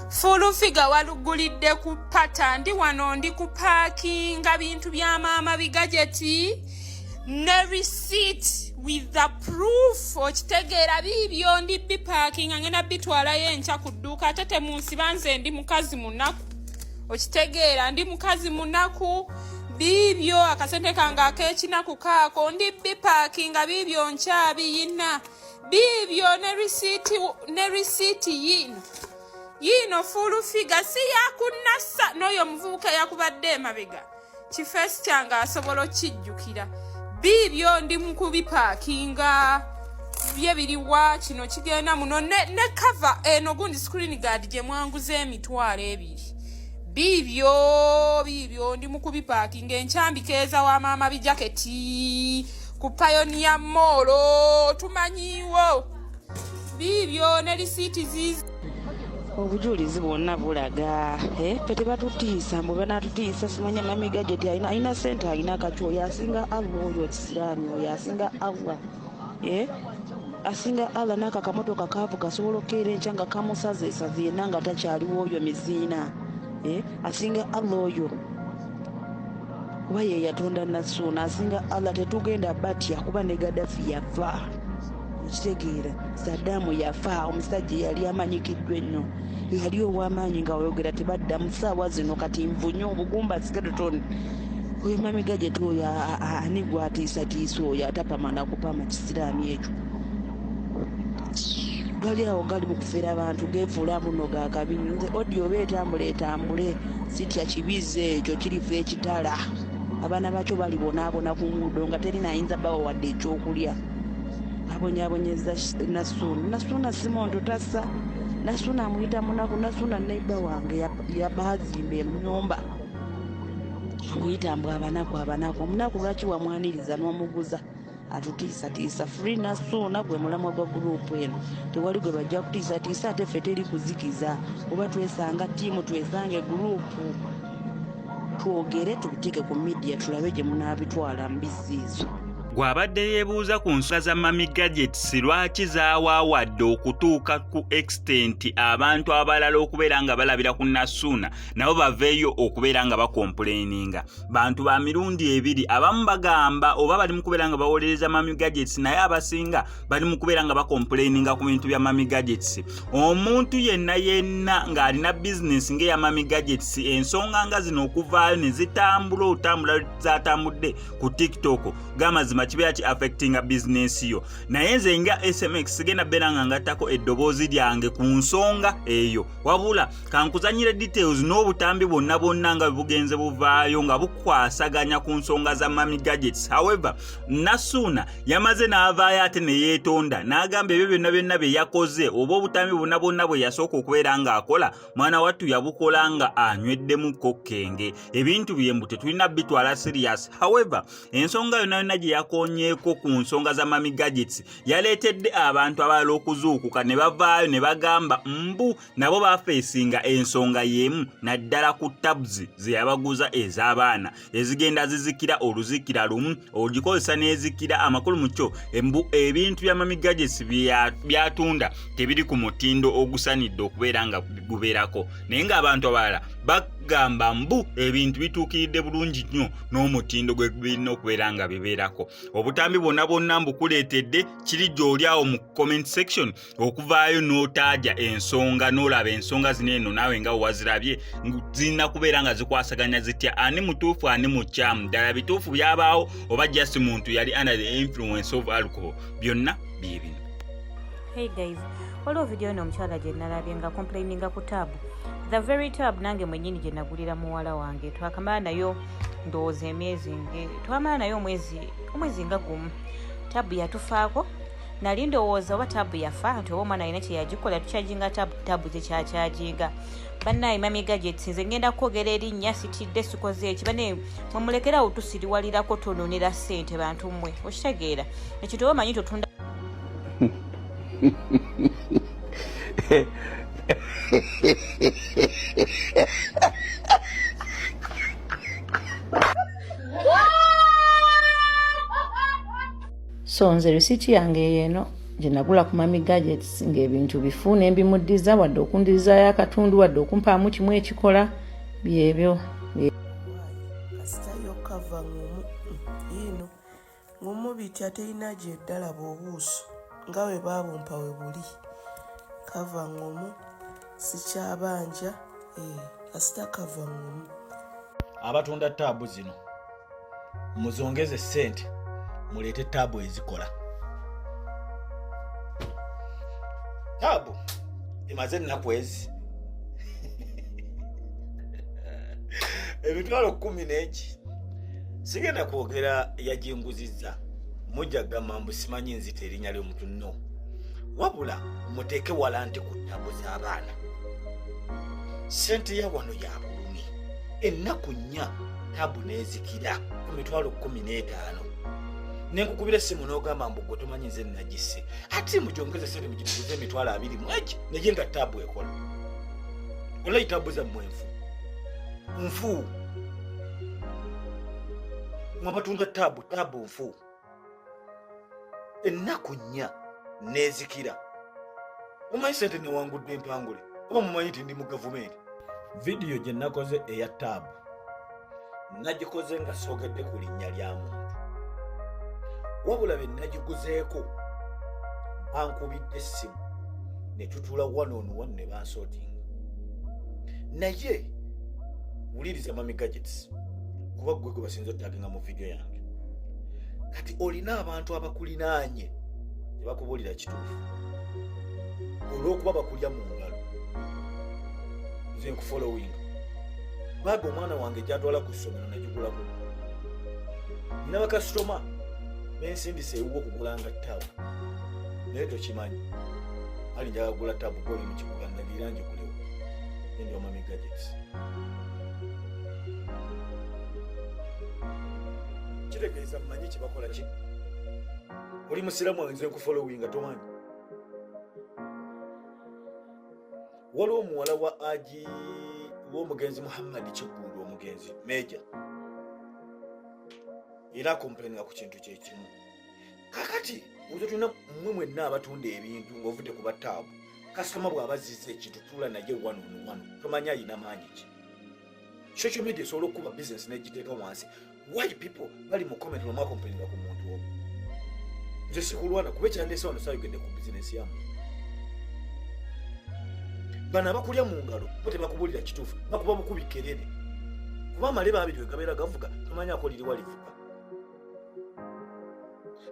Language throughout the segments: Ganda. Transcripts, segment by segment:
Full figure walugulidde ku pata ndi wano ndi ku parkinga bintu bya mama bigajeti ne receipt with the proof okitegeera bibyo ndi biparking ngena bitwala yencha ku dduuka ate temunsibanze ndi mukazi munaku okitegeera ndi mukazi munaku bibyo akasente kange ak'ekinaku kaako ndi biparkinga bibyo nkyabiyina bibyo ne receipt yino full figure si yakunasa n'oyo muvubuka yakubadde emabega kifeesi kyange asobola okijjukira bibyo ndi mukubiparkinga bye biriwa kino kigenda muno ne cover eno gundi screen guard gye mwanguza emitwalo ebiri bibyo ndi mukubiparkinga enkyambikeeza wa maama bijaketi ku Pioneer Mall tumanyiwo bibyo ne receipt zizi obujulizi bwonna bulaga fe tebatutiisa mbu banatutiisa simanya mami gadget alina sente alina akacyo yasinga Allah oyo kisiraani oyo asinga Allah asinga Allah n'aka kamotoka kaavu kasobola okukeera enkya nga kamusazeesaze yenna nga takyaliwo oyo miziina asinga Allah oyo kuba ye yatonda Nassuuna asinga Allah tetugenda batya kuba ne Gaddafi yafa kitegeera Saddam yafa omusajja yali amanyikiddwa ennyo yali ow'amaanyi nga wayogera tebadda mu ssaawa zino kati nvunye obugumba skeleton oyo mami gadget oyo ani gwatiisatiisa oyo atapamana kupama kisiraani ekyo gali awo gali mu kufera abantu geefuula muno ga kabinyo nze odi oba etambule sitya kibize ekyo kirifu ekitala abaana bakyo bali bonaabona ku nguudo nga terina ayinza bawa wadde ekyokulya abonyabonyeza Nassuuna Simondo tassa Nassuuna amuyita munaku Nassuuna neiba wange yabazimba ennyumba amuyita mbw abanaku omunaku lwaki wamwaniriza n'omuguza atutiisatiisa free Nassuuna gwe mulamwa gwa gurupu eno tewali gwe bajja kutiisatiisa ate ffe teri kuzikiza oba twesanga ttiimu twesange gurupu twogere tubiteeke ku media tulabe gye munaabitwala mbisi izo gwabadde yeebuuza ku nsonga za mami gadgets lwaki zaawaawadde okutuuka ku extent abantu abalala okubeera nga balabira ku Nassuuna nabo baveeyo okubeera nga bakomplaininga bantu ba mirundi ebiri abamu bagamba oba bali mu kubeera nga bawolereza mami gadgets naye abasinga bali mu kubeera nga bakomplaininga ku bintu bya mami gadgets omuntu yenna ng'alina bizinesi ng'eya mami gadgets ensonga nga zino okuvaayo ne zitambula zatambudde ku TikTok gamazima kibeera ki affecting a business yo naye nze nga SMX sigenda beera nga ngattako eddoboozi lyange ku nsonga eyo wabula kankuzanyire details n'obutambi bonna nga bugenze buvaayo nga bukwasaganya ku nsonga za mami gadgets however Nassuuna yamaze n'avaayo ate ne yeetonda n'agamba ebyo byonna bye yakoze oba obutambi bonna bwe yasooka okubeera ng'akola mwana wattu yabukola nga anyweddemu kokkenge ebintu byembu tetulina bitwala serious however ensonga yonna gye yakonyeeko ku nsonga za mami gadgets yaleetedde abantu abalala okuzuukuka ne bavaayo ne bagamba mbu nabo bafeesinga ensonga y'emu naddala ku tabs ze yabaguza ez'abaana ezigenda zizikira oluzikira lumu ogikozesa n'ezikira amakulu mu kyo embu ebintu bya mami gadgets byatunda tebiri ku mutindo ogusanidde okubeera nga gubeerako naye ng'abantu abalala bagamba mbu ebintu bituukiridde bulungi nnyo n'omutindo gwe birina okubeera nga bibeerako obutambi bonna mbukuleetedde kiri gy'oli awo mu comment section okuvaayo n'otaaja ensonga n'olaba ensonga zino eno naawe nga wazirabye zirina kubeera nga zikwasaganya zitya ani mutuufu ani mukyamu ddala bituufu byabaawo oba just muntu yali under the influence of alcohol byonna byebino. Hey guys, waliwo video eno omukyala gye nalabye nga complaininga ku tab the very tab nange mwennyini gye nagulira muwala wange twakamala nayo ndowooza twamala nayo omwezi nga gumu tabu yatufaako nali ndowooza oba tabu yafa nti oba omwana alina kye yagikola tukyajinga tabu zekyakyaginga bannaye mami gadgets nze ngenda kwogera erinnya sitidde sikoze eki bane mwemulekerawo tusiriwalirako tononera ssente bantu mmwe okitegeera ekyo oba manyi totunda So nze risiti yange yeeno gye nagula ku Mami Gadgets ng'ebintu bifuna embimuddiza wadde okundirizayo akatundu wadde okumpaamu kimu ekikola byebyo. Kasita yokava ngumu ino ngumu bitya terina gye ddala bw'obuuso nga we baabumpa we buli kava ngumu sikyabanja kasita kava ngumu. Abatunda taabu zino muzongeze ssente muleete taabu ezikola. Taabu emaze ennaku ezi emitwalo 10 sigenda kwogera yaginguzizza mujja gamba mbu simanyi nzita erinnya ly'omuntu nno wabula muteeke wala nti ku taabu z'abaana ssente ya wano ya bulumi ennaku 4 taabu n'ezikira ku mitwalo 15 nenkukubira essimu n'ogamba mbu gwe tomanyi nze nagisse ate mugyongeze ssente mugituguze emitwalo 20 mweki naye nga taabu ekola olayi taabu zammwe nfu mwabatunda taabu nfu ennaku 4 n'ezikira omanyi ssente newangudde empangule oba mumanyi nti ndi mu gavumenti. Vidiyo gye nakoze eya taabu nagikoze nga soogedde ku linnya lya muntu wabula be nagiguzeeko bankubidde essimu ne tutula 1-on-1 ne bansootinga naye wuliriza Mami Gadgets kuba gwe gwe basinza ottaginga mu vidiyo yange kati olina abantu abakulinaanye tebakubuulira kituufu olw'okuba bakulya mu ngalo nze nkufollowinga baaga omwana wange gyatwala ku ssomero nagigulako nina bakasitoma bensindisa ewuwo okugulanga taabu naye tokimanyi ali njaga kugula taabu goli mu kibuga nalira njigulewo endi wa Mami Gadgets. Kitegeeza mmanyi kyebakola ki oli musiramu wange nze nkufollowinga tomanyi waliwo omuwala wa aji w'omugenzi Muhammad Kiggundu omugenzi meja era akomplaininga ku kintu kyekimu kakati ozo tulina mmwe mwenna abatunda ebintu ng'ovudde ku bataabu kasitoma bw'abazizza ekintu tula naye 1-on-1 tomanyi alina maanyi ki social media esobola okuba bizinesi n'egiteeka wansi why people bali mu comment lwomwakomplaininga ku muntu omu nze sikulwana kuba ekyandeese wano saayogedde ku bizinesi yamu bano abakulya mu ngalo bo tebakubuulira kituufu bakuba bukubi kerere kuba amale babiri we gabeera gavuga tomanyi akoliriwa livuga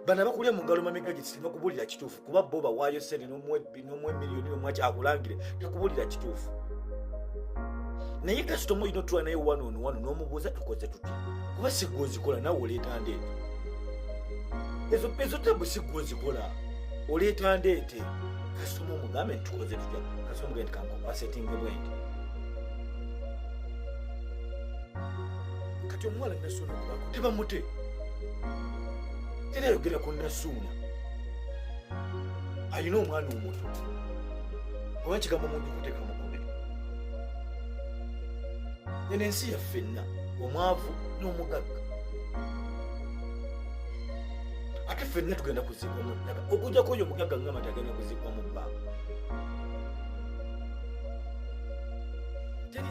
bano abakulya mu ngalo Mami Gadgets tebakubuulira kituufu kuba bo bawaayo ssente n'omwe miliyoni omwaki akulangire takubuulira kituufu naye kasitoma olina otula naye 1-on-1 n'omubuuza tukoze tutya kuba sigwe ozikola nawe oleeta ndeete ezo taabu sigwe ozikola oleeta ndeete kasitoma omugambe nitukoze tutya kasitoma omugende kankompasetinge bwendi kati omuwala Nasuuna kubako tebamute terayogera ku Nasuuna alina omwana omuto oba ekigambo omuntu kuteeka mukomere eno ensi yaffenna omwavu n'omugagga ate ffenna tugenda kuzikwa mu ttaka okujjako oyo omugagga ngama tagenda kuzikwa mu bbanga